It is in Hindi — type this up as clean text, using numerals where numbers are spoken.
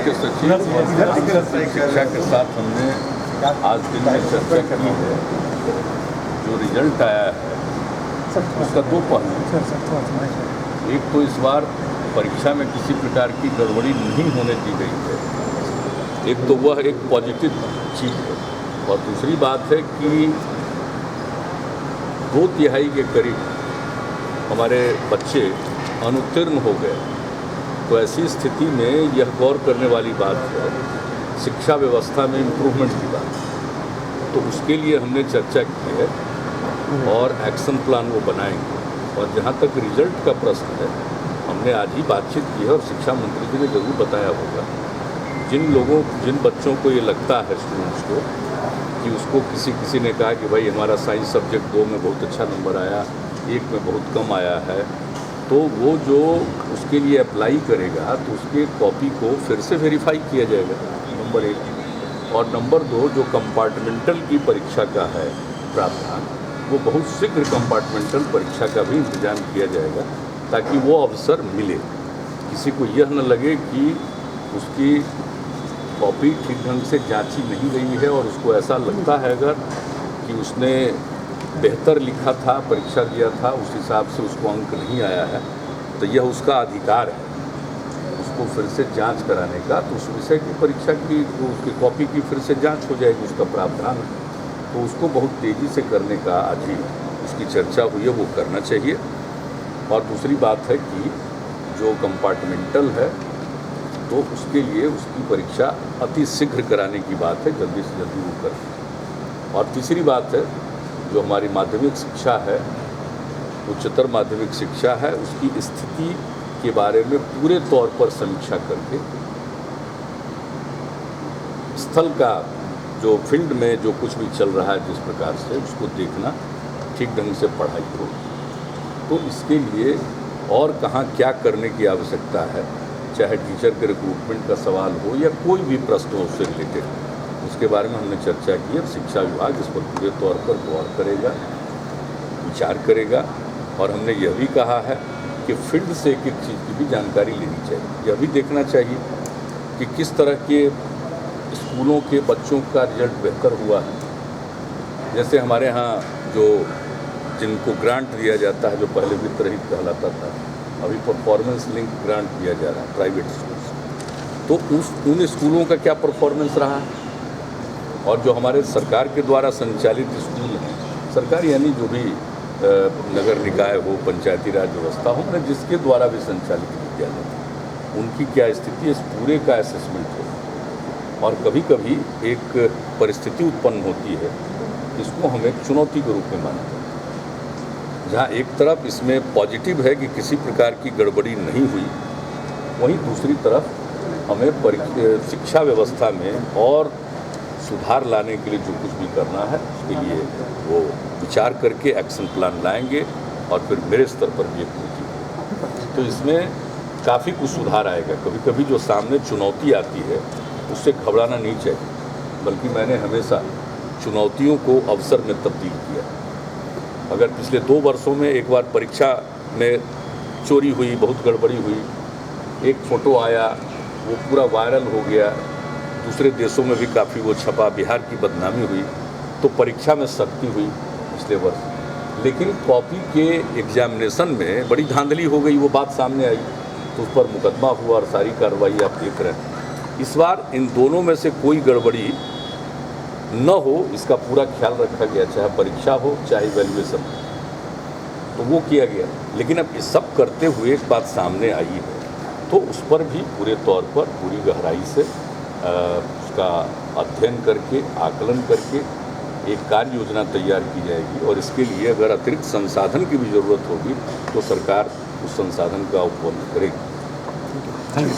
मुख्य सचिव शिक्षा के साथ हमने आज दिन में चर्चा की है। जो रिजल्ट आया है उसका दो पहलू, एक तो इस बार परीक्षा में किसी प्रकार की गड़बड़ी नहीं होने दी गई है, एक तो वह एक पॉजिटिव चीज़ है। और दूसरी बात है कि 2/3 के करीब हमारे बच्चे अनुत्तीर्ण हो गए। तो ऐसी स्थिति में यह गौर करने वाली बात है, शिक्षा व्यवस्था में इम्प्रूवमेंट की बात। तो उसके लिए हमने चर्चा की है और एक्शन प्लान वो बनाएंगे। और जहाँ तक रिजल्ट का प्रश्न है, हमने आज ही बातचीत की है और शिक्षा मंत्री जी ने जरूर बताया होगा। जिन बच्चों को ये लगता है, स्टूडेंट्स को, कि उसको किसी ने कहा कि भाई हमारा साइंस सब्जेक्ट 2 में बहुत अच्छा नंबर आया, 1 में बहुत कम आया है, तो वो जो उसके लिए अप्लाई करेगा तो उसके कॉपी को फिर से वेरीफाई किया जाएगा, नंबर 1। और नंबर 2, जो कंपार्टमेंटल की परीक्षा का है प्रावधान, वो बहुत शीघ्र कंपार्टमेंटल परीक्षा का भी इंतजाम किया जाएगा, ताकि वो अवसर मिले। किसी को यह न लगे कि उसकी कॉपी ठीक ढंग से जांची नहीं गई है और उसको ऐसा लगता है अगर कि उसने बेहतर लिखा था, परीक्षा दिया था, उस हिसाब से उसको अंक नहीं आया है, तो यह उसका अधिकार है उसको फिर से जांच कराने का। तो उस विषय की परीक्षा की, उसकी कॉपी की फिर से जांच हो जाएगी, उसका प्रावधान है। तो उसको बहुत तेज़ी से करने का आज ही उसकी चर्चा हुई है, वो करना चाहिए। और दूसरी बात है कि जो कंपार्टमेंटल है, तो उसके लिए उसकी परीक्षा अति शीघ्र कराने की बात है, जल्दी से जल्दी वो करें। और तीसरी बात है, जो हमारी माध्यमिक शिक्षा है, उच्चतर माध्यमिक शिक्षा है, उसकी स्थिति के बारे में पूरे तौर पर समीक्षा करके स्थल का, जो फील्ड में जो कुछ भी चल रहा है जिस प्रकार से, उसको देखना, ठीक ढंग से पढ़ाई हो। तो इसके लिए और कहाँ क्या करने की आवश्यकता है, चाहे टीचर के रिक्रूटमेंट का सवाल हो या कोई भी प्रश्न हो उससे रिलेटेड, उसके बारे में हमने चर्चा की है। शिक्षा विभाग इस पर पूरे तौर पर गौर करेगा, विचार करेगा। और हमने यह भी कहा है कि फील्ड से एक चीज़ की भी जानकारी लेनी चाहिए। यह भी देखना चाहिए कि किस तरह के स्कूलों के बच्चों का रिजल्ट बेहतर हुआ है। जैसे हमारे यहाँ जो जिनको ग्रांट दिया जाता है, जो पहले वित्त रहित कहलाता था, अभी परफॉर्मेंस लिंक ग्रांट दिया जा रहा है प्राइवेट स्कूल से। तो उन स्कूलों का क्या परफॉर्मेंस रहा है, और जो हमारे सरकार के द्वारा संचालित स्कूल हैं, सरकार यानी जो भी नगर निकाय हो, पंचायती राज व्यवस्था हो, जिसके द्वारा भी संचालित किया जाता है, उनकी क्या स्थिति है, इस पूरे का असेसमेंट हो। और कभी कभी एक परिस्थिति उत्पन्न होती है, इसको हम एक चुनौती के रूप में मानते हैं, जहाँ एक तरफ इसमें पॉजिटिव है कि किसी प्रकार की गड़बड़ी नहीं हुई, वहीं दूसरी तरफ हमें शिक्षा व्यवस्था में और सुधार लाने के लिए जो कुछ भी करना है, उसके लिए वो विचार करके एक्शन प्लान लाएंगे। और फिर मेरे स्तर पर भी एक मीटिंग, तो इसमें काफ़ी कुछ सुधार आएगा। कभी कभी जो सामने चुनौती आती है, उससे घबराना नहीं चाहिए, बल्कि मैंने हमेशा चुनौतियों को अवसर में तब्दील किया। अगर पिछले 2 वर्षों में एक बार परीक्षा में चोरी हुई, बहुत गड़बड़ी हुई, एक फ़ोटो आया, वो पूरा वायरल हो गया, दूसरे देशों में भी काफ़ी वो छपा, बिहार की बदनामी हुई, तो परीक्षा में सख्ती हुई पिछले वर्ष। लेकिन कॉपी के एग्जामिनेशन में बड़ी धांधली हो गई, वो बात सामने आई, तो उस पर मुकदमा हुआ और सारी कार्रवाई आप देख रहे हैं। इस बार इन दोनों में से कोई गड़बड़ी न हो, इसका पूरा ख्याल रखा गया, चाहे परीक्षा हो चाहे इवैल्यूएशन हो, तो वो किया गया। लेकिन अब ये सब करते हुए एक बात सामने आई है, तो उस पर भी पूरे तौर पर पूरी गहराई से उसका अध्ययन करके, आकलन करके एक कार्य योजना तैयार की जाएगी। और इसके लिए अगर अतिरिक्त संसाधन की भी ज़रूरत होगी, तो सरकार उस संसाधन का उपयोग करेगी। Thank you.